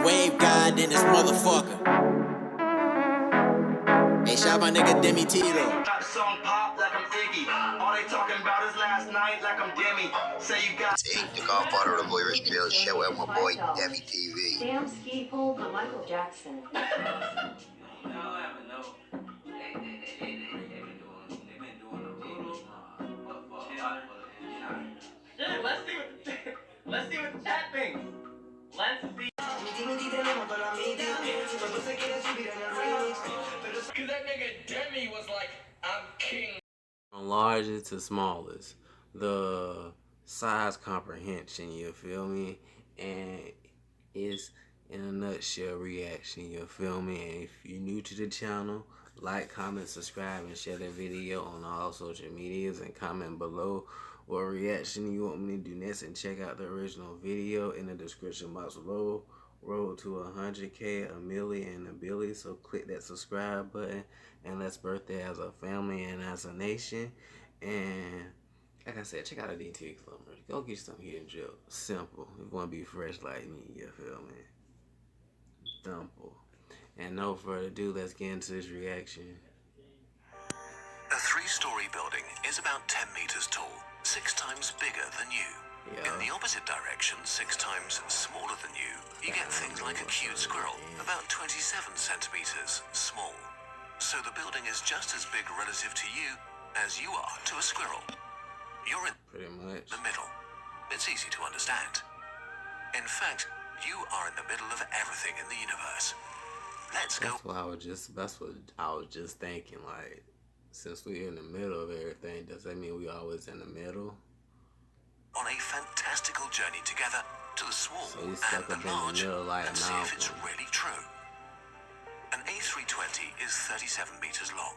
wave god in this motherfucker. Hey, shout my nigga Demi Tito. Song pop like I'm Iggy. All they talking about is last night like I'm Demi. Say you got. It's the godfather of Irish Trail show out my boy Demi TV. Damn ski pole for Michael Jackson. Let's see what the chat thinks. Let's see. Cause that nigga Demi was like, I'm king. From largest to smallest, the size comprehension, you feel me? And it's in a nutshell reaction, you feel me? And if you're new to the channel, like, comment, subscribe, and share the video on all social medias, and comment below what reaction you want me to do next, and check out the original video in the description box below. Road to 100K, a million, and a billion. So click that subscribe button, and let's birthday as a family and as a nation. And like I said, check out the DT Club. Go get some hidden drill. Simple. If you want to be fresh like me, you feel me? Simple. And no further ado, let's get into this reaction. A 3-story building is about 10 meters tall, 6 times bigger than you. Yeah. In the opposite direction, 6 times smaller than you get things like a cute squirrel, about 27 centimeters small. So the building is just as big relative to you as you are to a squirrel. You're in Pretty much the middle. It's easy to understand. In fact, you are in the middle of everything in the universe. Let's go. That's what I was just thinking. Like, since we're in the middle of everything, does that mean we always in the middle? On a fantastical journey together to the small So he's and stuck the up in the large, middle like and see if it's Malcolm. really true. An A320 is 37 meters long.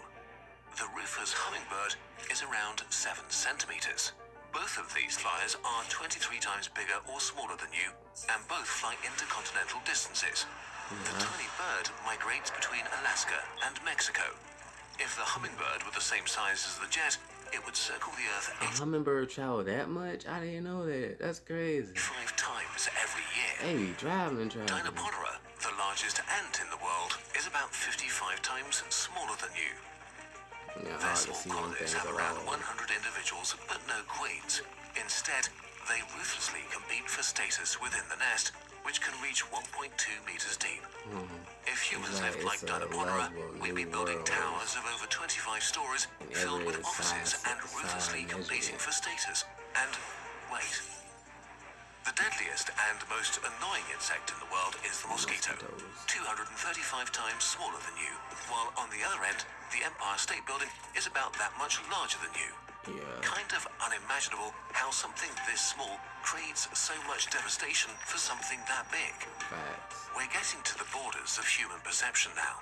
The Roofer's Hummingbird is around 7 centimeters. Both of these flyers are 23 times bigger or smaller than you, and both fly intercontinental distances. The tiny bird migrates between Alaska and Mexico. If the Hummingbird were the same size as the jet, it would circle the Earth A hummingbird travel that much? I didn't know that. That's crazy. 85 times every year. Hey, driving. Dinopodera, the largest ant in the world, is about 55 times smaller than you. Yeah, Their hard to small see one colonies thing have at around all. 100 individuals, but no queens. Instead, they ruthlessly compete for status within the nest, which can reach 1.2 meters deep. If humans lived like Dinopodera, we'd be building towers of over 25 stories filled with offices and ruthlessly competing for status. And wait. The deadliest and most annoying insect in the world is the mosquito, 235 times smaller than you, while on the other end, the Empire State Building is about that much larger than you. Yeah. Kind of unimaginable how something this small creates so much devastation for something that big. Facts. We're getting to the borders of human perception now.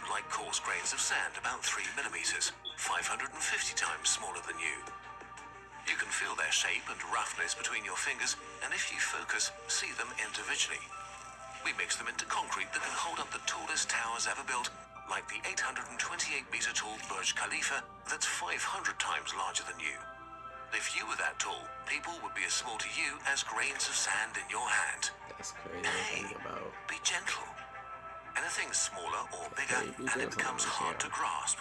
Like coarse grains of sand about 3 millimeters, 550 times smaller than you. You can feel their shape and roughness between your fingers, and if you focus, see them individually. We mix them into concrete that can hold up the tallest towers ever built, like the 828-meter tall Burj Khalifa that's 500 times larger than you. If you were that tall, people would be as small to you as grains of sand in your hand. That's crazy to think about. Be gentle. Anything smaller or bigger, and it becomes hard to grasp.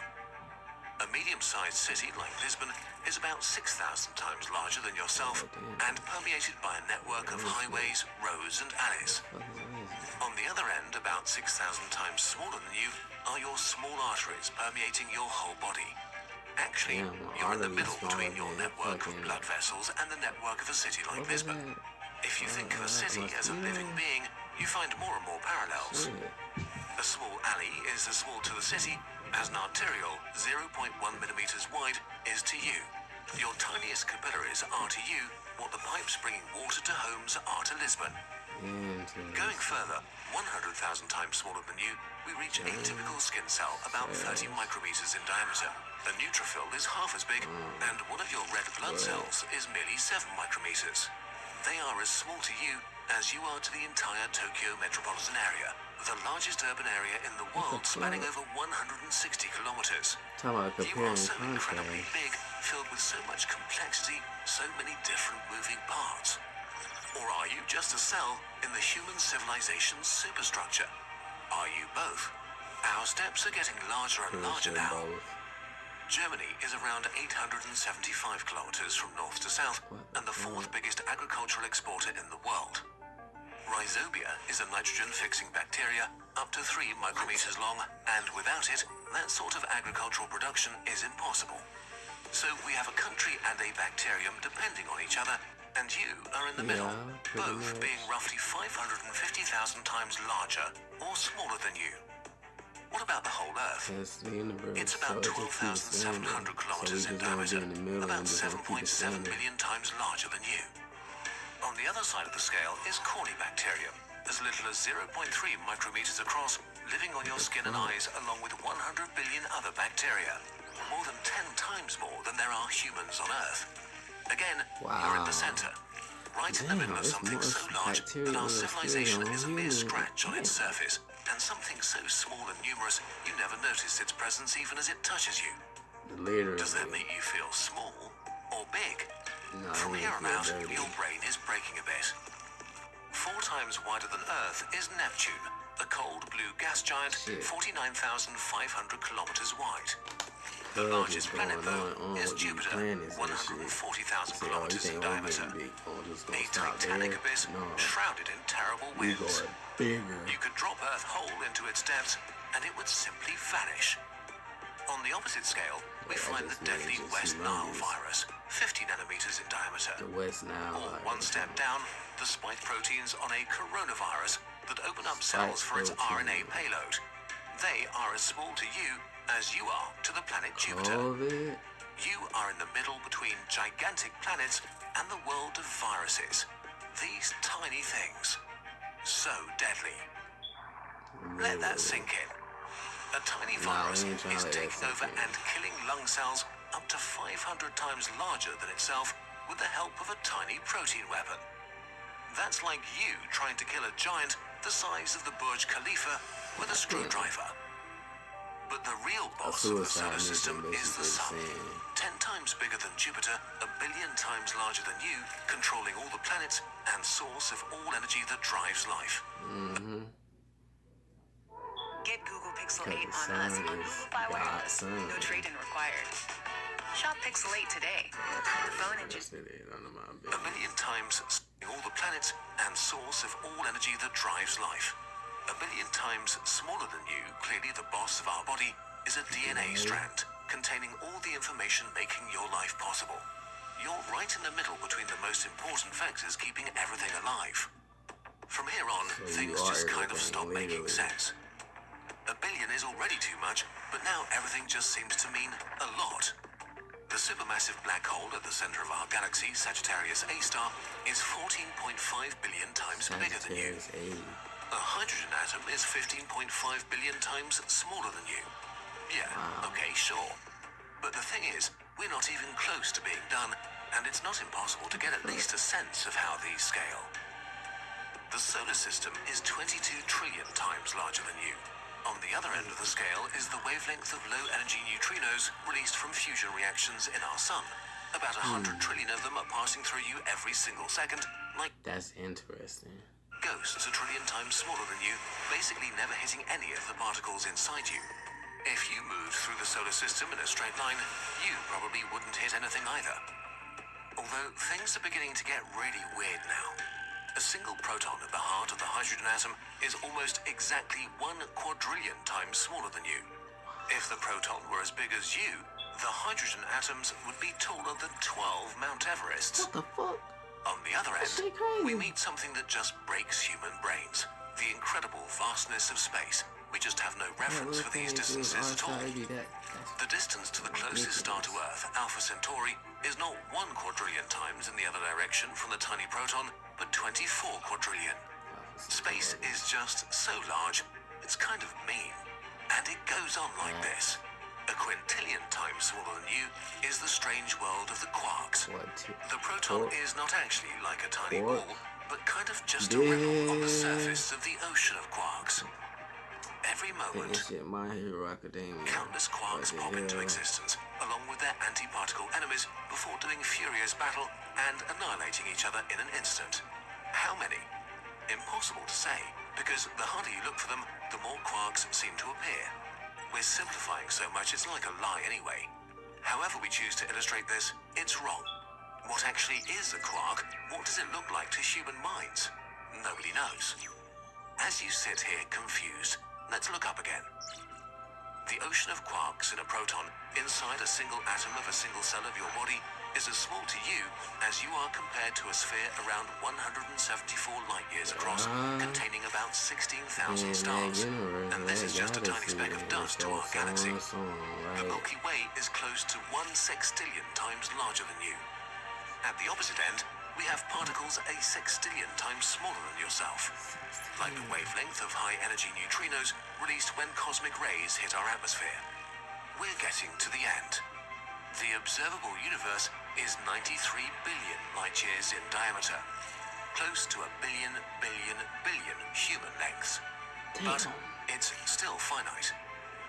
A medium-sized city like Lisbon is about 6,000 times larger than yourself and permeated by a network of highways, roads, and alleys. On the other end, about 6,000 times smaller than you, are your small arteries permeating your whole body. Actually, you're in the middle between your network of blood vessels and the network of a city like Lisbon. If you think of a city as a living being, you find more and more parallels. A small alley is as small to the city as an arterial 0.1 millimeters wide is to you. Your tiniest capillaries are to you what the pipes bringing water to homes are to Lisbon. Going further, 100,000 times smaller than you, we reach a typical skin cell about 30 micrometers in diameter. A neutrophil is half as big, and one of your red blood cells is merely 7 micrometers. They are as small to you as you are to the entire Tokyo metropolitan area, the largest urban area in the world, spanning over 160 kilometers. You are so incredibly big, filled with so much complexity, so many different moving parts. Or are you just a cell in the human civilization's superstructure? Are you both? Our steps are getting larger and larger now. Germany is around 875 kilometers from north to south and the fourth biggest agricultural exporter in the world. Rhizobia is a nitrogen-fixing bacteria up to 3 micrometers long, and without it, that sort of agricultural production is impossible. So we have a country and a bacterium depending on each other, and you are in the middle, both being roughly 550,000 times larger or smaller than you. What about the whole Earth? It's about 12,700 kilometers in diameter, about 7.7 million times larger than you. On the other side of the scale is Corynebacterium, as little as 0.3 micrometers across, living on your skin and eyes along with 100 billion other bacteria, more than 10 times more than there are humans on Earth. Again, you're at the center, right in the middle of something so large that our civilization is a mere scratch on its surface, and something so small and numerous you never notice its presence even as it touches you. Does that make you feel small or big? No, From here on out, your brain is breaking a bit. 4 times wider than Earth is Neptune, a cold blue gas giant 49,500 kilometers wide. The largest planet, though, is Jupiter, 140,000 kilometers in diameter. A titanic abyss shrouded in terrible winds. You could drop Earth whole into its depths, and it would simply vanish. On the opposite scale, we find the deadly West Nile virus, 50 nanometers in diameter. Or one step down, the spike proteins on a coronavirus that open up cells for its RNA payload. They are as small to you as you are to the planet Jupiter. You are in the middle between gigantic planets and the world of viruses. These tiny things. So deadly. Let that sink in. A tiny virus is taking over and killing lung cells up to 500 times larger than itself with the help of a tiny protein weapon. That's like you trying to kill a giant the size of the Burj Khalifa with a screwdriver. But the real boss of the solar system is the Sun. 10 times bigger than Jupiter, a billion times larger than you, controlling all the planets and source of all energy that drives life. Get Google Pixel 8 on us on Google Fi Wireless. No trade-in required. Shop Pixel 8 today. The phone engine. A million times all the planets and source of all energy that drives life. A billion times smaller than you, clearly the boss of our body, is a DNA strand containing all the information making your life possible. You're right in the middle between the most important factors keeping everything alive. From here on, things just kind of stop making sense. A billion is already too much, but now everything just seems to mean a lot. The supermassive black hole at the center of our galaxy, Sagittarius A star, is 14.5 billion times bigger than you. A hydrogen atom is 15.5 billion times smaller than you. Yeah, okay, sure. But the thing is, we're not even close to being done, and it's not impossible to get at least a sense of how these scale. The solar system is 22 trillion times larger than you. On the other end of the scale is the wavelength of low-energy neutrinos released from fusion reactions in our sun. About 100 trillion of them are passing through you every single second, like That's interesting. ghosts a trillion times smaller than you, basically never hitting any of the particles inside you. If you moved through the solar system in a straight line, you probably wouldn't hit anything either. Although things are beginning to get really weird now. A single proton at the heart of the hydrogen atom is almost exactly 1 quadrillion times smaller than you. If the proton were as big as you, the hydrogen atoms would be taller than 12 Mount Everests. What the fuck? On the other end, shit crazy. we meet something that just breaks human brains. The incredible vastness of space. We just have no reference for these distances at all. The distance to the closest star to Earth, Alpha Centauri, is not 1 quadrillion times in the other direction from the tiny proton, but 24 quadrillion. Space is just so large, it's kind of mean. And it goes on like this. A quintillion times smaller than you is the strange world of the quarks. The proton is not actually like a tiny ball, but kind of just a ripple on the surface of the ocean of quarks. Every moment, countless quarks pop into existence, along with their anti-particle enemies, before doing furious battle and annihilating each other in an instant. How many? Impossible to say, because the harder you look for them, the more quarks seem to appear. We're simplifying so much it's like a lie anyway. However we choose to illustrate this, it's wrong. What actually is a quark? What does it look like to human minds? Nobody knows. As you sit here confused, let's look up again. The ocean of quarks in a proton inside a single atom of a single cell of your body is as small to you as you are compared to a sphere around 174 light years across, containing about 16,000 stars. And this is just a tiny speck of dust to our galaxy. The Milky Way is close to 1 sextillion times larger than you. At the opposite end, we have particles a sextillion times smaller than yourself, like the wavelength of high-energy neutrinos released when cosmic rays hit our atmosphere. We're getting to the end. The observable universe is 93 billion light-years in diameter, close to a billion human lengths. But it's still finite.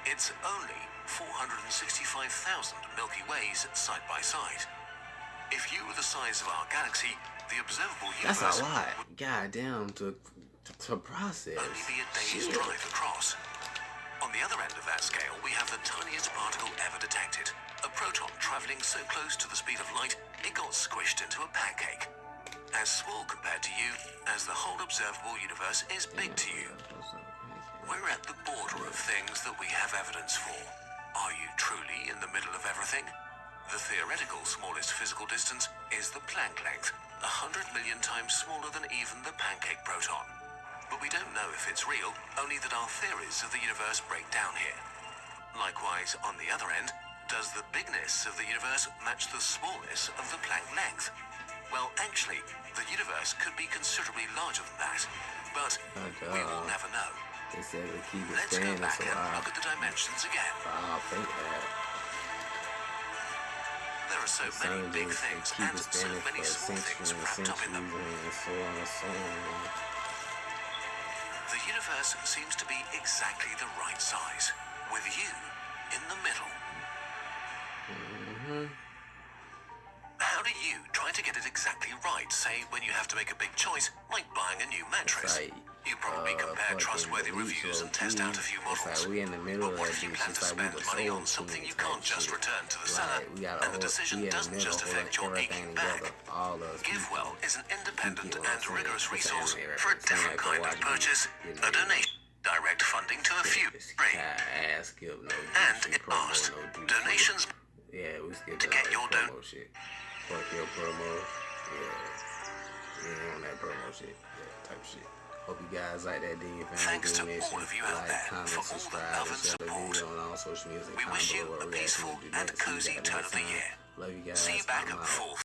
It's only 465,000 Milky Ways side by side. If you were the size of our galaxy, the observable universe that's a lot. Goddamn, to process. Only be a day's drive across. On the other end of that scale, we have the tiniest particle ever detected. A proton traveling so close to the speed of light, it got squished into a pancake. As small compared to you as the whole observable universe is big to you. We're at the border of things that we have evidence for. Are you truly in the middle of everything? The theoretical smallest physical distance is the Planck length, 100 million times smaller than even the pancake proton. But we don't know if it's real, only that our theories of the universe break down here. Likewise, on the other end, does the bigness of the universe match the smallness of the Planck length? Well, actually, the universe could be considerably larger than that, but we will never know. They said to keep it Let's go standing, back so and look at the dimensions again. I'll think that. There are so many big things keep and it so standing many for small things wrapped up in them. and so on and so on. The universe seems to be exactly the right size, with you in the middle. How do you try to get it exactly right, say, when you have to make a big choice, like buying a new mattress? Like, You probably compare trustworthy reviews and test out a few models. We in the middle But of what that if you bitch, plan it's to like we spend the money soul on something you team can't type just shit. return to the seller, Like, we got and the decision doesn't just affect your aching back? All us GiveWell is an independent people and saying rigorous it's resource anime for a reference. different Like, kind go of watch purchase, it. a donation, direct funding to a few free, Ass skip no and juicy it promo, asks, no juicy. donations Yeah, we skip to that get your promo shit. Fuck your promo. Yeah. Yeah, on that promo shit. Yeah, type shit. Hope you guys like that Dean Family Thanks to Mission. all of you out Like, there comment, for all the subscribe, love and and share the support. video on all social media. We wish you a peaceful and cozy turn of the year. Love you guys. See you back I'm at out. full